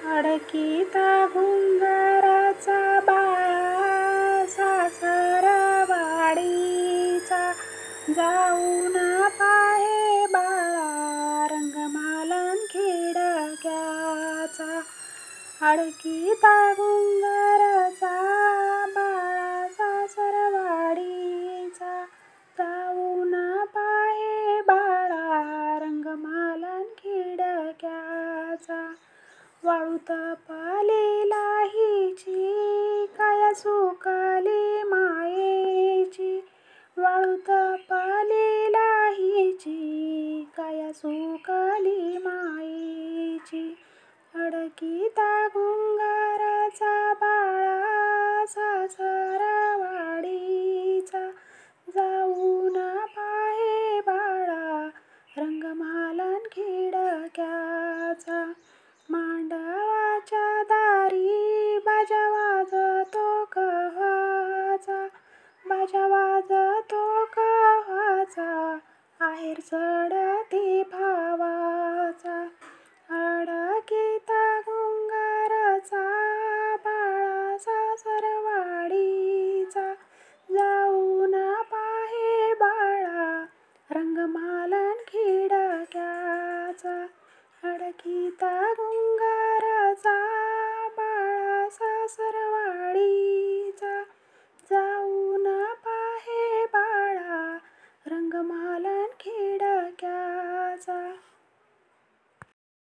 अडकिता घुंगराचा बाळा सासरवाडीचा, जाऊन पाहे बाळा रंगमालन खिडक्याचा. अडकिता घुंगराचा बाळा सासरवाडीचा, जाऊन पाहे बाळा रंगमालन खिडक्याचा. वाळूत पालेला हिची काय सुकली मायेची, वाळूत पालेला हिची काय सुकली मायेची. अडकिता घुंगराचा बाळा सासरवाडीचा, जाऊन पाहे बाळा रंगमालन खिडक्याचा. मांडवाच्या दारी बाजा वाजतो कव्हाचा, बाजा वाजतो कव्हाचा, आहेर चढते भावा